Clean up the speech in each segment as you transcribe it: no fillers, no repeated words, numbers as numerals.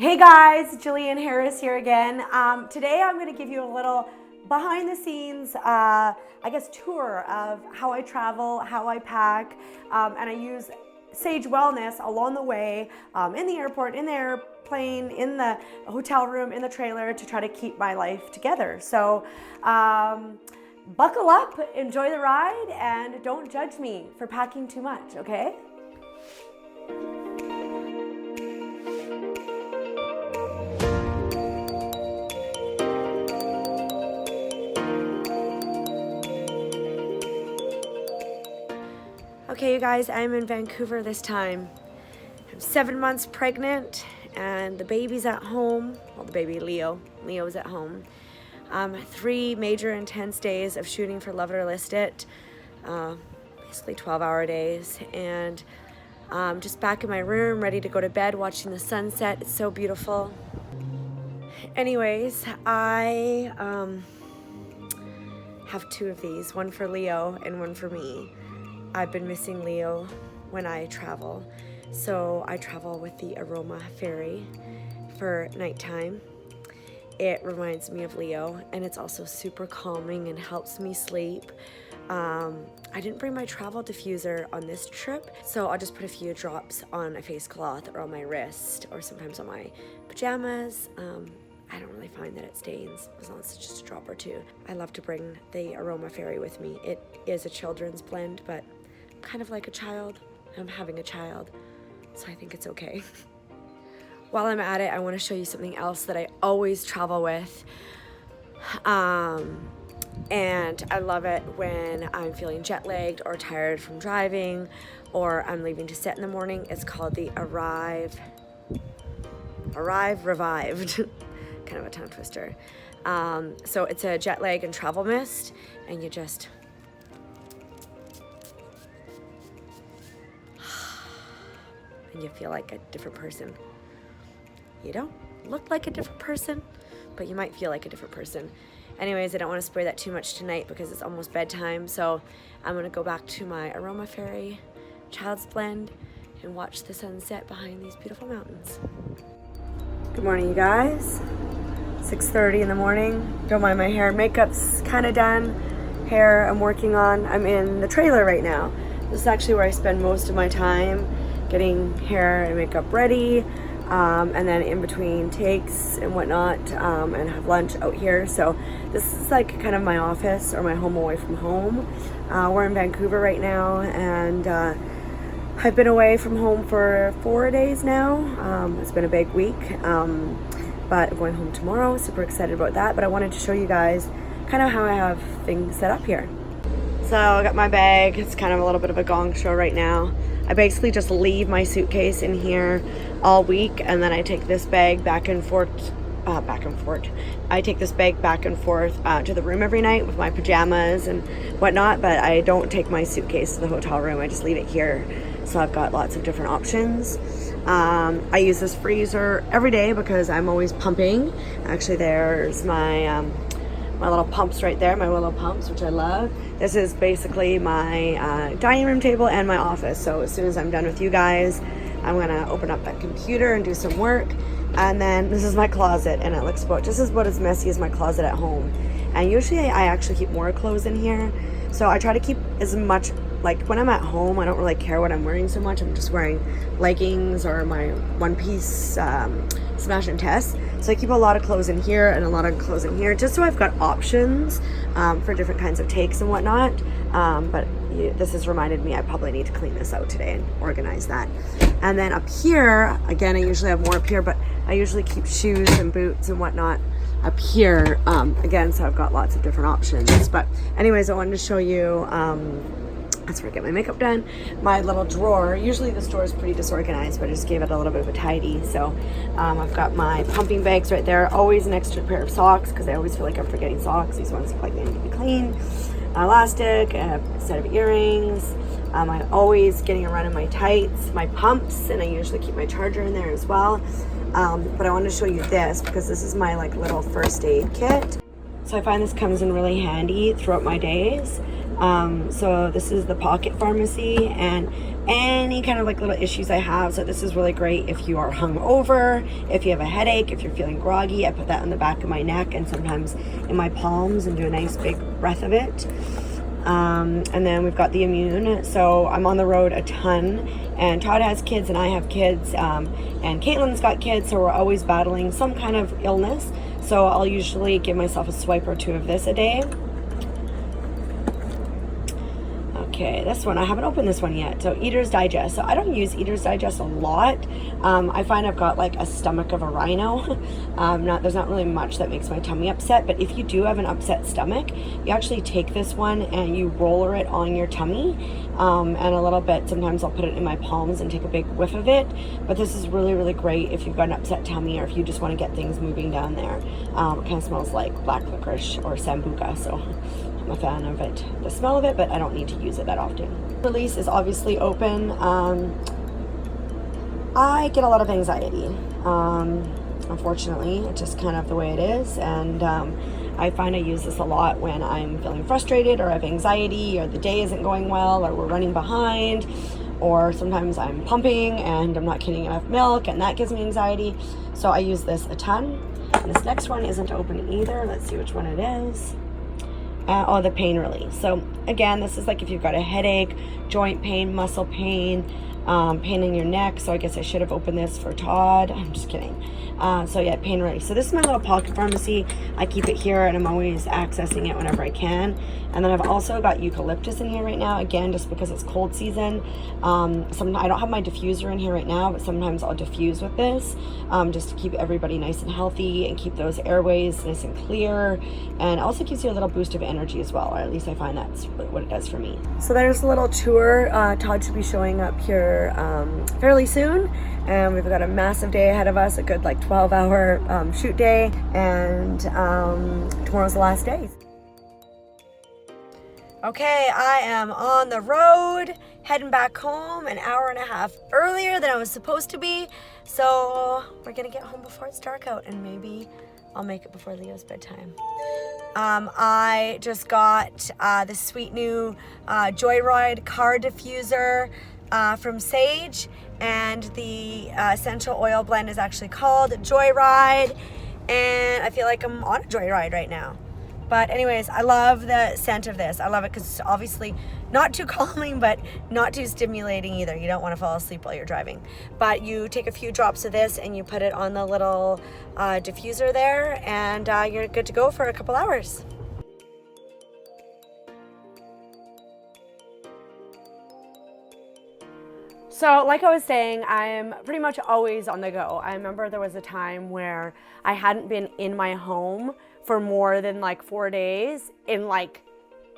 Hey guys, Jillian Harris here again. Today I'm going to give you a little behind the scenes, tour of how I travel, how I pack, and I use Saje Wellness along the way, in the airport, in the airplane, in the hotel room, in the trailer to try to keep my life together. So buckle up, enjoy the ride, and don't judge me for packing too much, okay? Okay, you guys, I'm in Vancouver this time. I'm 7 months pregnant and the baby's at home. Well, the baby Leo's at home. 3 major intense days of shooting for Love It or List It. Basically 12-hour days. And just back in my room, ready to go to bed, watching the sunset. It's so beautiful. Anyways, I have 2 of these, one for Leo and one for me. I've been missing Leo when I travel, so I travel with the Aroma Ferry for nighttime. It reminds me of Leo, and it's also super calming and helps me sleep. I didn't bring my travel diffuser on this trip, so I'll just put a few drops on a face cloth or on my wrist or sometimes on my pajamas. I don't really find that it stains as long as it's just a drop or 2. I love to bring the Aroma Ferry with me. It is a children's blend, but kind of like a child. I'm having a child, so I think it's okay. While I'm at it, I want to show you something else that I always travel with. And I love it when I'm feeling jet lagged or tired from driving, or I'm leaving to set in the morning. It's called the Arrive Revived. Kind of a tongue twister. So it's a jet lag and travel mist, and you just and you feel like a different person. You don't look like a different person, but you might feel like a different person. Anyways, I don't want to spray that too much tonight because it's almost bedtime, so I'm going to go back to my Aroma Ferry Child's Blend and watch the sunset behind these beautiful mountains. Good morning, you guys. 6:30 in the morning. Don't mind my hair. Makeup's kind of done. Hair I'm working on. I'm in the trailer right now. This is actually where I spend most of my time, getting hair and makeup ready, and then in between takes and whatnot, and have lunch out here. So this is like kind of my office or my home away from home. We're in Vancouver right now, and I've been away from home for 4 days now. It's been a big week, but I'm going home tomorrow. Super excited about that. But I wanted to show you guys kind of how I have things set up here. So I got my bag. It's kind of a little bit of a gong show right now. I basically just leave my suitcase in here all week, and then I take this bag back and forth. I take this bag back and forth to the room every night with my pajamas and whatnot, but I don't take my suitcase to the hotel room. I just leave it here. So I've got lots of different options. I use this freezer every day because I'm always pumping. Actually, there's my my little pumps right there, my Willow pumps, which I love. This is basically my dining room table and my office. So as soon as I'm done with you guys, I'm gonna open up that computer and do some work. And then this is my closet, and it looks about just about as messy as my closet at home. And usually I actually keep more clothes in here. So I try to keep as much, like when I'm at home, I don't really care what I'm wearing so much. I'm just wearing leggings or my one-piece smash and test. So I keep a lot of clothes in here and a lot of clothes in here, just so I've got options for different kinds of takes and whatnot. But this has reminded me I probably need to clean this out today and organize that. And then up here, again, I usually have more up here, but I usually keep shoes and boots and whatnot up here, again, so I've got lots of different options. But anyways, I wanted to show you, that's where I get my makeup done. My little drawer, usually this drawer is pretty disorganized, but I just gave it a little bit of a tidy. So I've got my pumping bags right there, always an extra pair of socks, because I always feel like I'm forgetting socks. These ones look like they need to be clean. Elastic, a set of earrings. I'm always getting a run in my tights, my pumps, and I usually keep my charger in there as well. But I want to show you this because this is my like little first aid kit. So So I find this comes in really handy throughout my days. So this is the Pocket Pharmacy, and any kind of like little issues I have. So this is really great if you are hungover, if you have a headache, if you're feeling groggy. I put that on the back of my neck and sometimes in my palms and do a nice big breath of it. And then we've got the Immune. So I'm on the road a ton, and Todd has kids and I have kids, and Caitlin's got kids, so we're always battling some kind of illness. So I'll usually give myself a swipe or two of this a day. Okay, this one, I haven't opened this one yet. So Eater's Digest. So I don't use Eater's Digest a lot. I find I've got like a stomach of a rhino. There's not really much that makes my tummy upset, but if you do have an upset stomach, you actually take this one and you roller it on your tummy, and a little bit, sometimes I'll put it in my palms and take a big whiff of it. But this is really, really great if you've got an upset tummy or if you just want to get things moving down there. It kind of smells like black licorice or sambuca, so I'm a fan of it, the smell of it, but I don't need to use it that often. Release is obviously open. I get a lot of anxiety. Unfortunately, it's just kind of the way it is, and I find I use this a lot when I'm feeling frustrated or have anxiety, or the day isn't going well, or we're running behind, or sometimes I'm pumping and I'm not getting enough milk, and that gives me anxiety. So I use this a ton. And this next one isn't open either. Let's see which one it is. The pain relief. So again, this is like if you've got a headache, joint pain, muscle pain, pain in your neck. So I guess I should have opened this for Todd. I'm just kidding. So yeah, pain relief. So this is my little pocket pharmacy. I keep it here and I'm always accessing it whenever I can. And then I've also got eucalyptus in here right now, again, just because it's cold season. I don't have my diffuser in here right now, but sometimes I'll diffuse with this, just to keep everybody nice and healthy and keep those airways nice and clear. And also gives you a little boost of energy as well, or at least I find that's what it does for me. So there's a little tour. Todd should be showing up here fairly soon. And we've got a massive day ahead of us, a good like 12-hour shoot day, and tomorrow's the last day. Okay, I am on the road, heading back home an hour and a half earlier than I was supposed to be. So we're gonna get home before it's dark out, and maybe I'll make it before Leo's bedtime. I just got the sweet new Joyride car diffuser from Saje, and the essential oil blend is actually called Joyride, and I feel like I'm on a joyride right now. But anyways, I love the scent of this. I love it because it's obviously not too calming, but not too stimulating either. You don't want to fall asleep while you're driving. But you take a few drops of this and you put it on the little diffuser there, and you're good to go for a couple hours. So like I was saying, I'm pretty much always on the go. I remember there was a time where I hadn't been in my home for more than like 4 days in like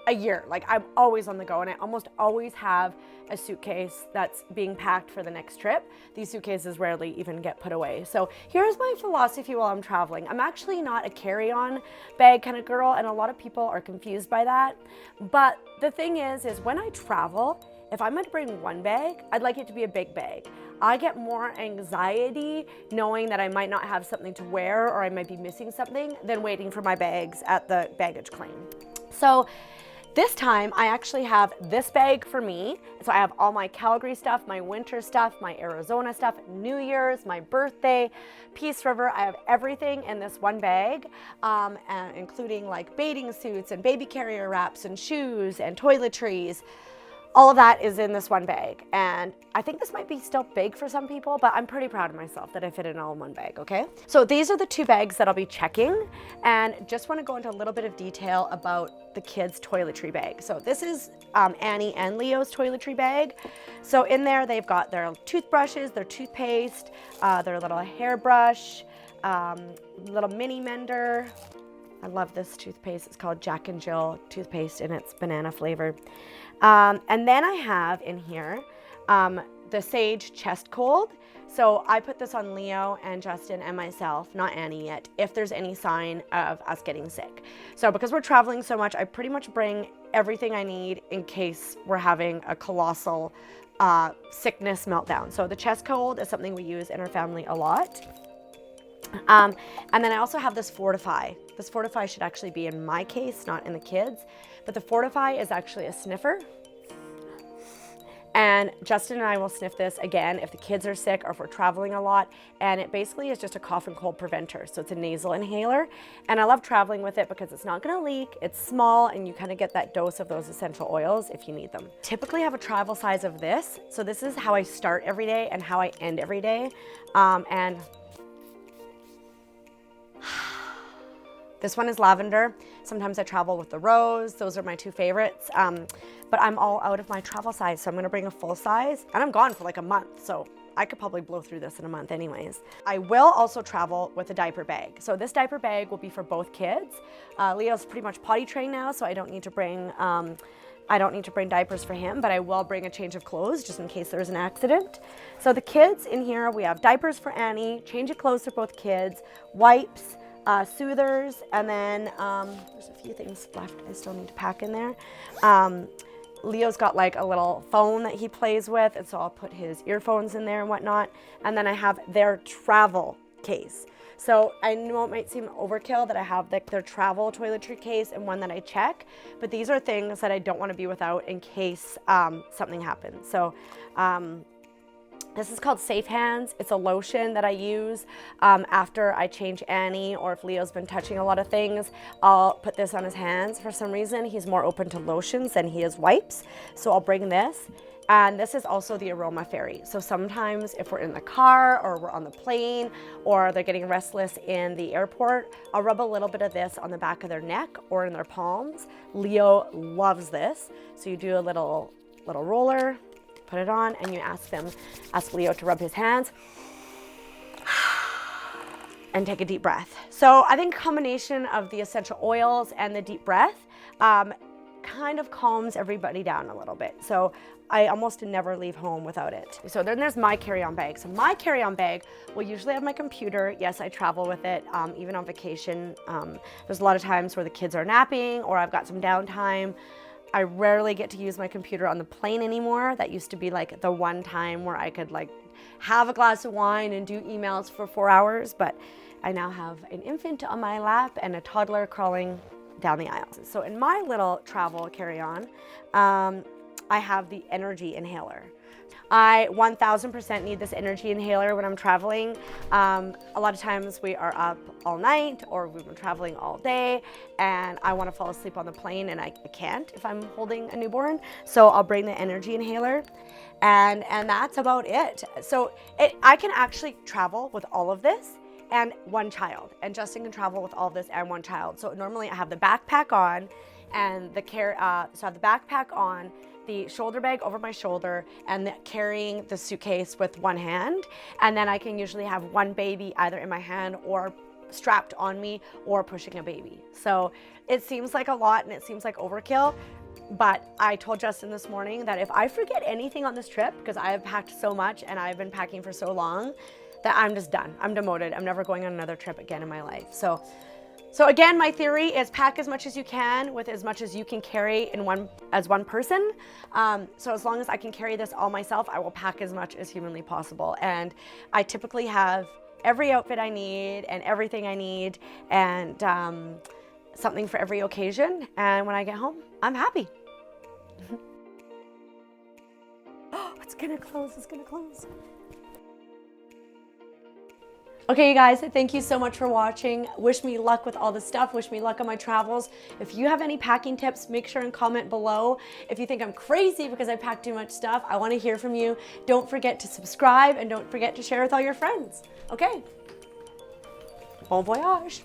a year. Like I'm always on the go, and I almost always have a suitcase that's being packed for the next trip. These suitcases rarely even get put away. So here's my philosophy while I'm traveling. I'm actually not a carry-on bag kind of girl, and a lot of people are confused by that. But the thing is when I travel, if I'm going to bring one bag, I'd like it to be a big bag. I get more anxiety knowing that I might not have something to wear, or I might be missing something, than waiting for my bags at the baggage claim. So this time I actually have this bag for me. So I have all my Calgary stuff, my winter stuff, my Arizona stuff, New Year's, my birthday, Peace River. I have everything in this one bag, including like bathing suits and baby carrier wraps and shoes and toiletries. All of that is in this one bag, and I think this might be still big for some people, but I'm pretty proud of myself that I fit it all in one bag, okay? So these are the two bags that I'll be checking, and just want to go into a little bit of detail about the kids' toiletry bag. So this is Annie and Leo's toiletry bag. So in there they've got their toothbrushes, their toothpaste, their little hairbrush, little mini mender. I love this toothpaste. It's called Jack and Jill toothpaste, and it's banana flavored. And then I have in here the Saje Chest Cold. So I put this on Leo and Justin and myself, not Annie yet, if there's any sign of us getting sick. So because we're traveling so much, I pretty much bring everything I need in case we're having a colossal sickness meltdown. So the chest cold is something we use in our family a lot. And then I also have this Fortify. This Fortify should actually be in my case, not in the kids. But the Fortify is actually a sniffer. And Justin and I will sniff this again if the kids are sick or if we're traveling a lot. And it basically is just a cough and cold preventer. So it's a nasal inhaler. And I love traveling with it because it's not gonna leak, it's small, and you kind of get that dose of those essential oils if you need them. Typically I have a travel size of this. So this is how I start every day and how I end every day. And this one is lavender. Sometimes I travel with the rose. Those are my two favorites. But I'm all out of my travel size, so I'm gonna bring a full size, and I'm gone for like a month, so I could probably blow through this in a month anyways. I will also travel with a diaper bag. So this diaper bag will be for both kids. Leo's pretty much potty trained now, so I don't need to bring diapers for him, but I will bring a change of clothes just in case there's an accident. So the kids in here, we have diapers for Annie, change of clothes for both kids, wipes, soothers, and then there's a few things left I still need to pack in there. Leo's got like a little phone that he plays with, and so I'll put his earphones in there and whatnot. And then I have their travel case. So I know it might seem overkill that I have their travel toiletry case and one that I check, but these are things that I don't want to be without in case something happens. So this is called Safe Hands. It's a lotion that I use after I change Annie, or if Leo's been touching a lot of things, I'll put this on his hands. For some reason, he's more open to lotions than he is wipes. So I'll bring this. And this is also the aroma fairy. So sometimes if we're in the car or we're on the plane or they're getting restless in the airport, I'll rub a little bit of this on the back of their neck or in their palms. Leo loves this. So you do a little roller, put it on, and you ask Leo to rub his hands and take a deep breath. So I think a combination of the essential oils and the deep breath kind of calms everybody down a little bit. So I almost never leave home without it. So then there's my carry-on bag. So my carry-on bag will usually have my computer. Yes, I travel with it, even on vacation. There's a lot of times where the kids are napping or I've got some downtime. I rarely get to use my computer on the plane anymore. That used to be like the one time where I could like have a glass of wine and do emails for 4 hours, but I now have an infant on my lap and a toddler crawling down the aisle. So in my little travel carry-on, I have the energy inhaler. I 1000% need this energy inhaler when I'm traveling. A lot of times we are up all night or we've been traveling all day and I want to fall asleep on the plane and I can't if I'm holding a newborn. So I'll bring the energy inhaler and that's about it. So I can actually travel with all of this and one child, and Justin can travel with all of this and one child. So normally I have the backpack on and so I have the backpack on, the shoulder bag over my shoulder, and carrying the suitcase with one hand. And then I can usually have one baby either in my hand or strapped on me or pushing a baby. So it seems like a lot and it seems like overkill, but I told Justin this morning that if I forget anything on this trip, because I have packed so much and I've been packing for so long, that I'm just done. I'm demoted. I'm never going on another trip again in my life. So again, my theory is pack as much as you can with as much as you can carry as one person. So as long as I can carry this all myself, I will pack as much as humanly possible. And I typically have every outfit I need and everything I need and something for every occasion. And when I get home, I'm happy. Oh, it's gonna close, it's gonna close. Okay, you guys, thank you so much for watching. Wish me luck with all the stuff. Wish me luck on my travels. If you have any packing tips, make sure and comment below. If you think I'm crazy because I packed too much stuff, I want to hear from you. Don't forget to subscribe and don't forget to share with all your friends. Okay, bon voyage.